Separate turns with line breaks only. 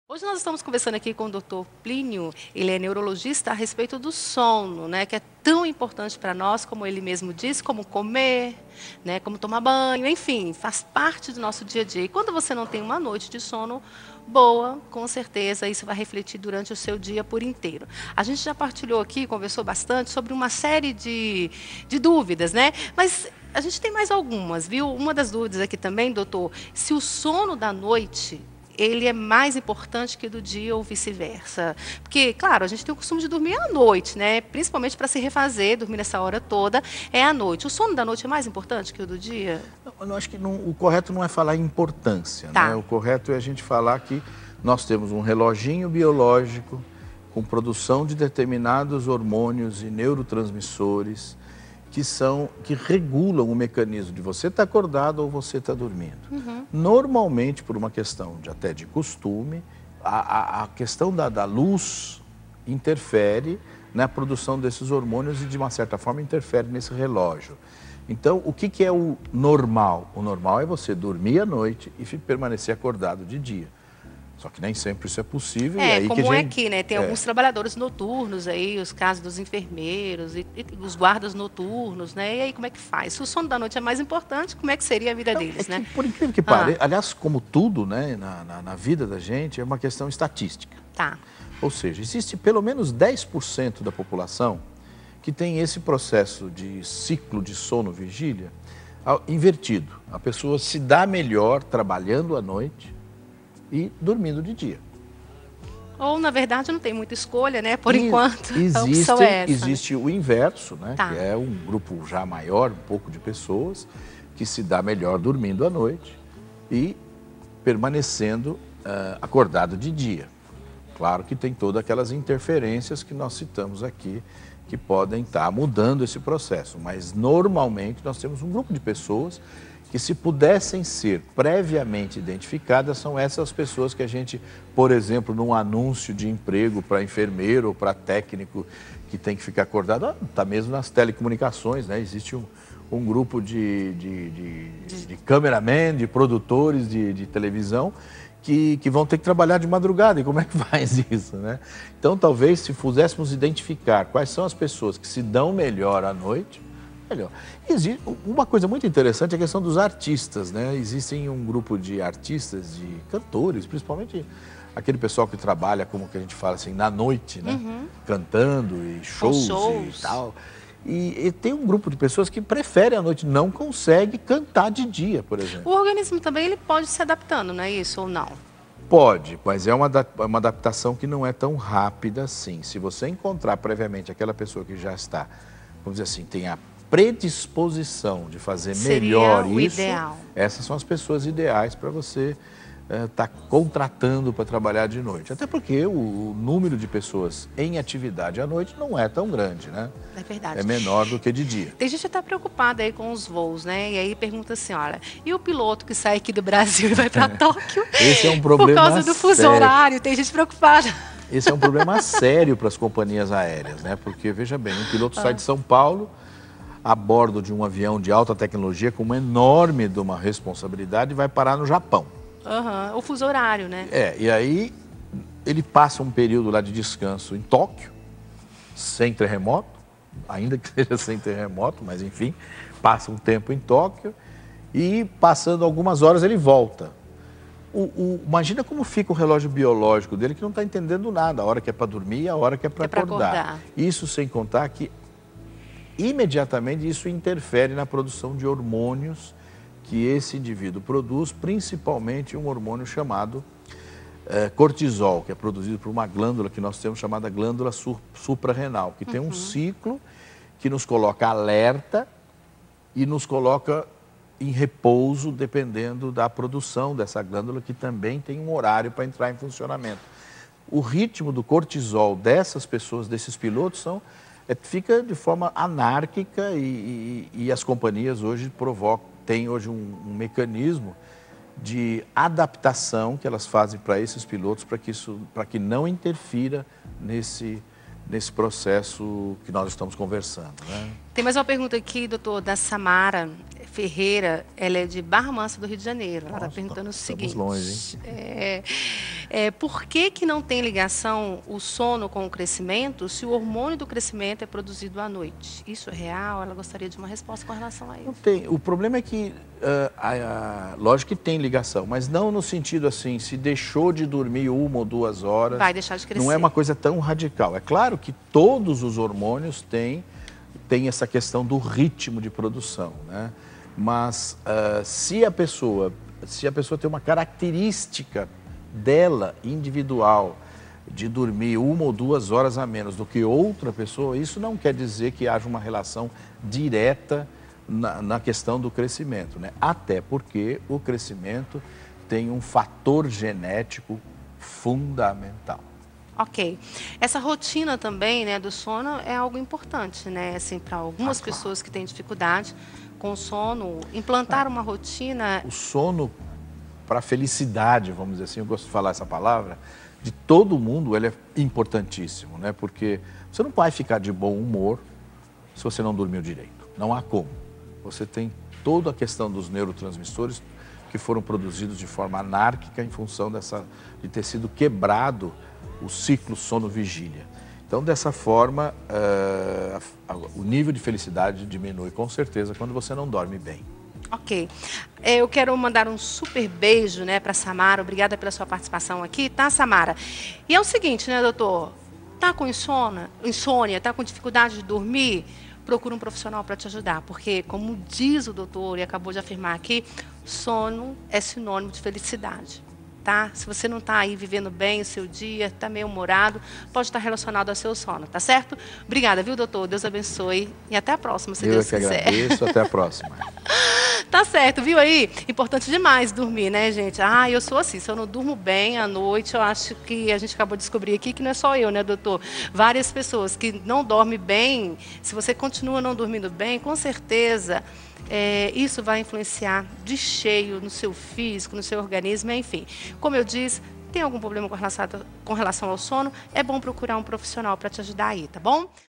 Hoje nós estamos conversando aqui com o Dr. Plínio, ele é neurologista, a respeito do sono, né, que é tão importante para nós, como ele mesmo disse, como comer, né, como tomar banho, enfim, faz parte do nosso dia a dia. E quando você não tem uma noite de sono boa, com certeza isso vai refletir durante o seu dia por inteiro. A gente já partilhou aqui, conversou bastante sobre uma série de dúvidas, né? Mas a gente tem mais algumas, viu? Uma das dúvidas aqui também, doutor, se o sono da noite ele é mais importante que o do dia ou vice-versa. Porque, claro, a gente tem o costume de dormir à noite, né? Principalmente para se refazer, dormir nessa hora toda, é à noite. O sono da noite é mais importante que o do dia?
Eu acho que o correto não é falar em importância,
Tá.
né? O correto é a gente falar que nós temos um reloginho biológico com produção de determinados hormônios e neurotransmissores que regulam o mecanismo de você estar acordado ou você estar dormindo. Normalmente, por uma questão até de costume, a questão da luz interfere na produção desses hormônios e, de uma certa forma, interfere nesse relógio. Então, o que é o normal? O normal é você dormir à noite e permanecer acordado de dia. Só que nem sempre isso é possível.
É,
e aí
como
que a
é
gente...
aqui, né? Tem alguns trabalhadores noturnos aí, os casos dos enfermeiros e os guardas noturnos, né? E aí como é que faz? Se o sono da noite é mais importante, como é que seria a vida deles, né?
Por incrível que pareça, aliás, como tudo, né, na vida da gente, é uma questão estatística.
Tá.
Ou seja, existe pelo menos 10% da população que tem esse processo de ciclo de sono-vigília invertido. A pessoa se dá melhor trabalhando à noite e dormindo de dia.
Ou, na verdade, não tem muita escolha, né? Por enquanto, a opção é essa.
Existe o inverso, né?
Tá.
Que é um grupo já maior, um pouco de pessoas, que se dá melhor dormindo à noite e permanecendo acordado de dia. Claro que tem todas aquelas interferências que nós citamos aqui, que podem estar mudando esse processo. Mas, normalmente, nós temos um grupo de pessoas que, se pudessem ser previamente identificadas, são essas pessoas que a gente, por exemplo, num anúncio de emprego para enfermeiro ou para técnico que tem que ficar acordado, está mesmo nas telecomunicações, né? Existe um grupo de cameraman, de produtores de televisão que vão ter que trabalhar de madrugada. E como é que faz isso, né? Então, talvez, se pudéssemos identificar quais são as pessoas que se dão melhor à noite, melhor. Existe uma coisa muito interessante, é a questão dos artistas, né? Existem um grupo de artistas, de cantores, principalmente aquele pessoal que trabalha, como que a gente fala assim, na noite, né? Cantando e shows e tal. E tem um grupo de pessoas que preferem a noite, não consegue cantar de dia, por exemplo.
O organismo também ele pode se adaptando, não é isso ou não?
Pode, mas é uma adaptação que não é tão rápida assim. Se você encontrar previamente aquela pessoa que já está, vamos dizer assim, tem a predisposição de fazer melhor isso,
ideal.
Essas são as pessoas ideais para você estar contratando para trabalhar de noite. Até porque o número de pessoas em atividade à noite não é tão grande, né?
É verdade.
É menor do que de dia.
Tem gente que está preocupada aí com os voos, né? E aí pergunta assim, olha, e o piloto que sai aqui do Brasil e vai para Tóquio?
Esse é um problema
por causa do fuso
sério.
horário, tem gente preocupada.
Esse é um problema sério para as companhias aéreas, né? Porque, veja bem, um piloto sai de São Paulo a bordo de um avião de alta tecnologia com uma enorme de uma responsabilidade e vai parar no Japão.
O fuso horário, né?
E aí ele passa um período lá de descanso em Tóquio, sem terremoto, ainda que seja sem terremoto, mas enfim, passa um tempo em Tóquio e, passando algumas horas, ele volta. Imagina como fica o relógio biológico dele, que não está entendendo nada, a hora que é para dormir e a hora que é para acordar. Isso sem contar que, imediatamente, isso interfere na produção de hormônios que esse indivíduo produz, principalmente um hormônio chamado cortisol, que é produzido por uma glândula que nós temos chamada glândula suprarrenal, que tem um ciclo que nos coloca alerta e nos coloca em repouso, dependendo da produção dessa glândula, que também tem um horário para entrar em funcionamento. O ritmo do cortisol dessas pessoas, desses pilotos, fica de forma anárquica e as companhias hoje têm hoje um mecanismo de adaptação que elas fazem para esses pilotos, para que não interfira nesse processo que nós estamos conversando, né?
Tem mais uma pergunta aqui, doutor, da Samara Ferreira. Ela é de Barra Mansa, do Rio de Janeiro. Ela está perguntando o seguinte.
Estamos longe, hein?
Por que que não tem ligação o sono com o crescimento se o hormônio do crescimento é produzido à noite? Isso é real? Ela gostaria de uma resposta com relação a
Não
isso.
tem. O problema é que, lógico que tem ligação, mas não no sentido assim, se deixou de dormir 1 ou 2 horas,
Vai deixar de crescer.
não é uma coisa tão radical. É claro que todos os hormônios têm essa questão do ritmo de produção, né? Mas se a pessoa tem uma característica dela, individual, de dormir 1 ou 2 horas a menos do que outra pessoa, isso não quer dizer que haja uma relação direta na questão do crescimento, né? Até porque o crescimento tem um fator genético fundamental.
Ok. Essa rotina também, né, do sono é algo importante, né? Assim, para algumas
Claro.
pessoas que têm dificuldade com o sono, implantar uma rotina.
O sono para a felicidade, vamos dizer assim, eu gosto de falar essa palavra, de todo mundo, ele é importantíssimo, né? Porque você não vai ficar de bom humor se você não dormiu direito. Não há como. Você tem toda a questão dos neurotransmissores que foram produzidos de forma anárquica em função de ter sido quebrado o ciclo sono-vigília. Então, dessa forma, o nível de felicidade diminui com certeza quando você não dorme bem.
Ok. Eu quero mandar um super beijo, né, para Samara. Obrigada pela sua participação aqui, tá, Samara? E é o seguinte, né, doutor? Tá com insônia, tá com dificuldade de dormir? Procura um profissional para te ajudar, porque, como diz o doutor e acabou de afirmar aqui, sono é sinônimo de felicidade. Tá? Se você não está aí vivendo bem o seu dia, está meio humorado, pode estar relacionado ao seu sono, tá certo? Obrigada, viu, doutor? Deus abençoe e até a próxima, se Deus quiser.
Eu que agradeço, até a próxima.
Tá certo, viu aí? Importante demais dormir, né, gente? Eu sou assim, se eu não durmo bem à noite, eu acho que a gente acabou de descobrir aqui que não é só eu, né, doutor? Várias pessoas que não dormem bem, se você continua não dormindo bem, com certeza isso vai influenciar de cheio no seu físico, no seu organismo, enfim. Como eu disse, tem algum problema com relação ao sono, é bom procurar um profissional para te ajudar aí, tá bom?